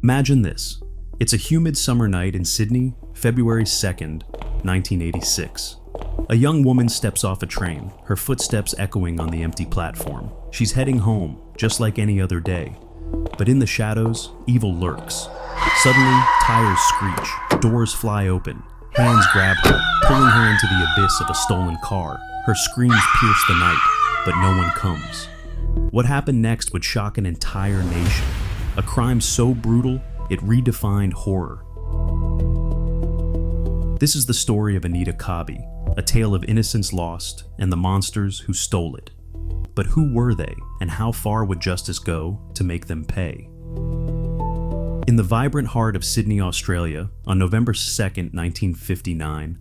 Imagine this. It's a humid summer night in Sydney, February 2nd, 1986. A young woman steps off a train, her footsteps echoing on the empty platform. She's heading home, just like any other day. But in the shadows, evil lurks. Suddenly, tires screech, doors fly open, hands grab her, pulling her into the abyss of a stolen car. Her screams pierce the night, but no one comes. What happened next would shock an entire nation. A crime so brutal, it redefined horror. This is the story of Anita Cobby, a tale of innocence lost and the monsters who stole it. But who were they, and how far would justice go to make them pay? In the vibrant heart of Sydney, Australia, on November 2nd, 1959,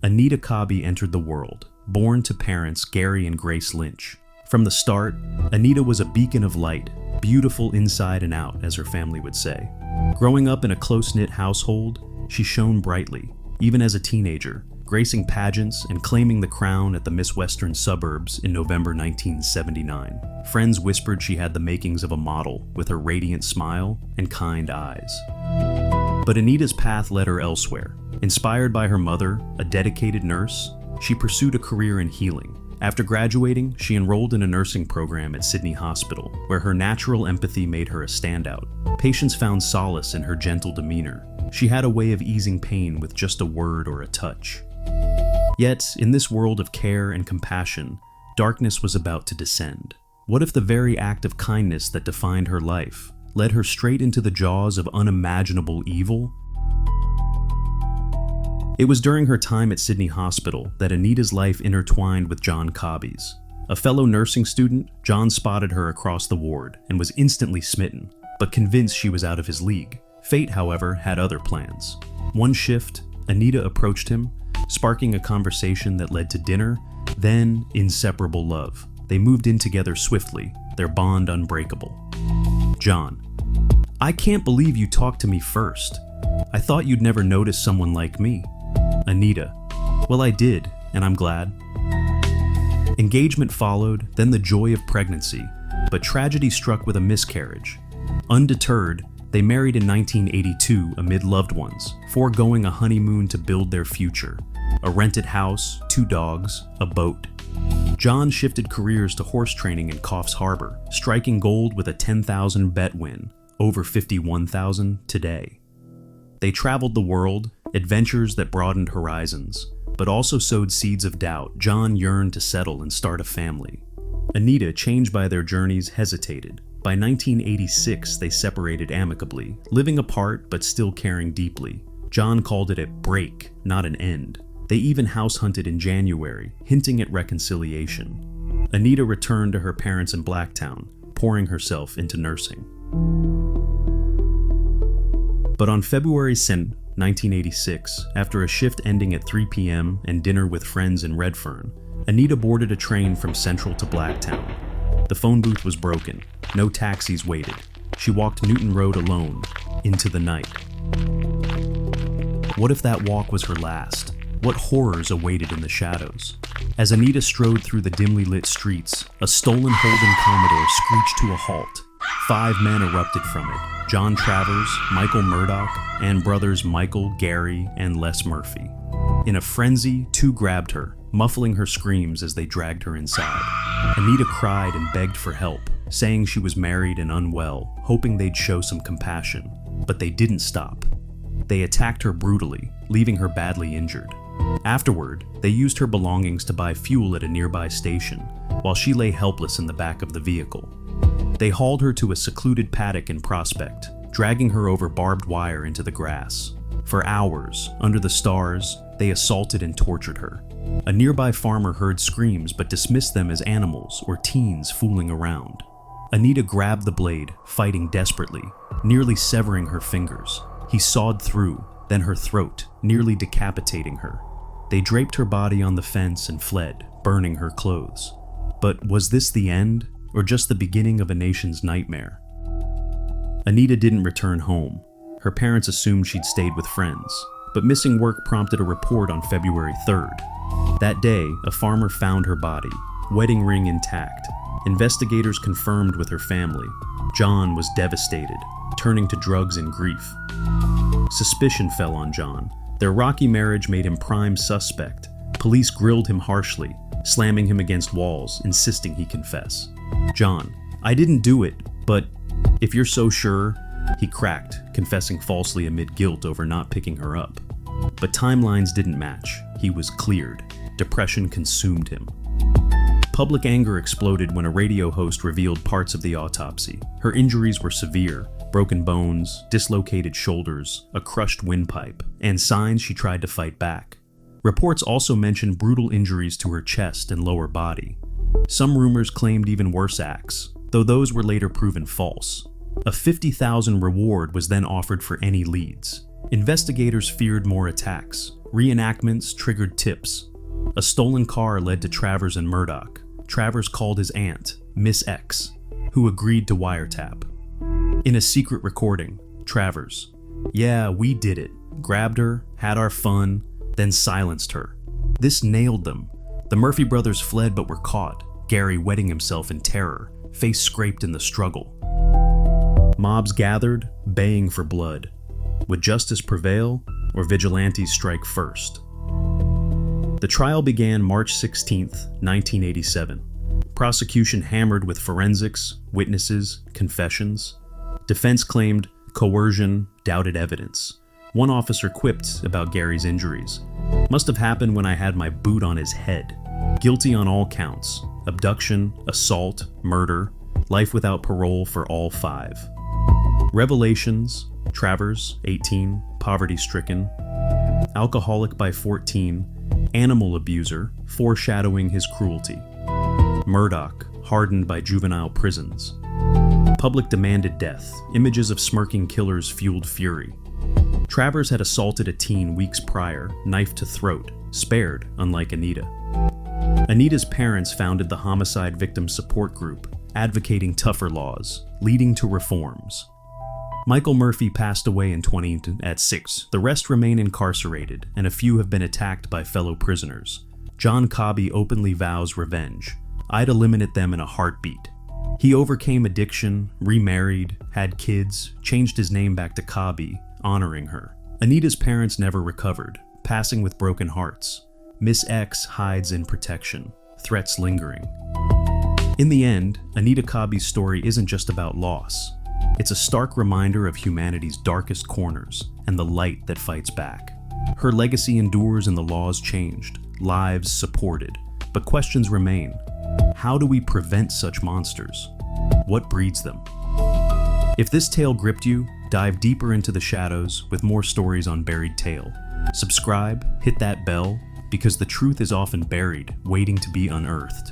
Anita Cobby entered the world, born to parents Gary and Grace Lynch. From the start, Anita was a beacon of light, beautiful inside and out, as her family would say. Growing up in a close-knit household, she shone brightly, even as a teenager, gracing pageants and claiming the crown at the Miss Western suburbs in November 1979. Friends whispered she had the makings of a model with her radiant smile and kind eyes. But Anita's path led her elsewhere. Inspired by her mother, a dedicated nurse, she pursued a career in healing. After graduating, she enrolled in a nursing program at Sydney Hospital, where her natural empathy made her a standout. Patients found solace in her gentle demeanor. She had a way of easing pain with just a word or a touch. Yet, in this world of care and compassion, darkness was about to descend. What if the very act of kindness that defined her life led her straight into the jaws of unimaginable evil? It was during her time at Sydney Hospital that Anita's life intertwined with John Cobby's. A fellow nursing student, John spotted her across the ward and was instantly smitten, but convinced she was out of his league. Fate, however, had other plans. One shift, Anita approached him, sparking a conversation that led to dinner, then inseparable love. They moved in together swiftly, their bond unbreakable. John: I can't believe you talked to me first. I thought you'd never notice someone like me. Anita: well, I did, and I'm glad. Engagement followed, then the joy of pregnancy, but tragedy struck with a miscarriage. Undeterred, they married in 1982 amid loved ones, foregoing a honeymoon to build their future. A rented house, 2 dogs, a boat. John shifted careers to horse training in Coffs Harbour, striking gold with a 10,000 bet win, over 51,000 today. They traveled the world, adventures that broadened horizons, but also sowed seeds of doubt. John yearned to settle and start a family. Anita, changed by their journeys, hesitated. By 1986, they separated amicably, living apart but still caring deeply. John called it a break, not an end. They even house hunted in January, hinting at reconciliation. Anita returned to her parents in Blacktown, pouring herself into nursing. But on February 2nd, 1986, after a shift ending at 3 p.m. and dinner with friends in Redfern, Anita boarded a train from Central to Blacktown. The phone booth was broken. No taxis waited. She walked Newton Road alone, into the night. What if that walk was her last? What horrors awaited in the shadows? As Anita strode through the dimly lit streets, a stolen Holden Commodore screeched to a halt. 5 men erupted from it: John Travers, Michael Murdoch, and brothers Michael, Gary, and Les Murphy. In a frenzy, 2 grabbed her, muffling her screams as they dragged her inside. Anita cried and begged for help, saying she was married and unwell, hoping they'd show some compassion. But they didn't stop. They attacked her brutally, leaving her badly injured. Afterward, they used her belongings to buy fuel at a nearby station, while she lay helpless in the back of the vehicle. They hauled her to a secluded paddock in Prospect, dragging her over barbed wire into the grass. For hours, under the stars, they assaulted and tortured her. A nearby farmer heard screams but dismissed them as animals or teens fooling around. Anita grabbed the blade, fighting desperately, nearly severing her fingers. He sawed through, then her throat, nearly decapitating her. They draped her body on the fence and fled, burning her clothes. But was this the end, or just the beginning of a nation's nightmare? Anita didn't return home. Her parents assumed she'd stayed with friends, but missing work prompted a report on February 3rd. That day, a farmer found her body, wedding ring intact. Investigators confirmed with her family. John was devastated. turning to drugs and grief. Suspicion fell on John. Their rocky marriage made him prime suspect. Police grilled him harshly, slamming him against walls, insisting he confess. "John, I didn't do it, but if you're so sure," he cracked, confessing falsely amid guilt over not picking her up. But timelines didn't match. He was cleared. Depression consumed him. Public anger exploded when a radio host revealed parts of the autopsy. Her injuries were severe: broken bones, dislocated shoulders, a crushed windpipe, and signs she tried to fight back. Reports also mentioned brutal injuries to her chest and lower body. Some rumors claimed even worse acts, though those were later proven false. A $50,000 reward was then offered for any leads. Investigators feared more attacks. Reenactments triggered tips. A stolen car led to Travers and Murdoch. Travers called his aunt, Miss X, who agreed to wiretap. In a secret recording, Travers, "Yeah, we did it. Grabbed her, had our fun, then silenced her." This nailed them. The Murphy brothers fled but were caught, Gary wetting himself in terror, face scraped in the struggle. Mobs gathered, baying for blood. Would justice prevail, or vigilantes strike first? The trial began March 16, 1987. Prosecution hammered with forensics, witnesses, confessions. Defense claimed coercion, doubted evidence. One officer quipped about Gary's injuries. "Must have happened when I had my boot on his head." Guilty on all counts: abduction, assault, murder, life without parole for all 5. Revelations: Travers, 18, poverty-stricken. Alcoholic by 14, animal abuser, foreshadowing his cruelty. Murdoch, hardened by juvenile prisons. Public demanded death. Images of smirking killers fueled fury. Travers had assaulted a teen weeks prior, knife to throat, spared, unlike Anita. Anita's parents founded the Homicide Victim Support Group, advocating tougher laws, leading to reforms. Michael Murphy passed away in 20 at 6. The rest remain incarcerated, and a few have been attacked by fellow prisoners. John Cobby openly vows revenge. "I'd eliminate them in a heartbeat." He overcame addiction, remarried, had kids, changed his name back to Cobby, honoring her. Anita's parents never recovered, passing with broken hearts. Miss X hides in protection, threats lingering. In the end, Anita Cobby's story isn't just about loss. It's a stark reminder of humanity's darkest corners and the light that fights back. Her legacy endures and the laws changed, lives supported, but questions remain. How do we prevent such monsters? What breeds them? If this tale gripped you, dive deeper into the shadows with more stories on Buried Tale. Subscribe, hit that bell, because the truth is often buried, waiting to be unearthed.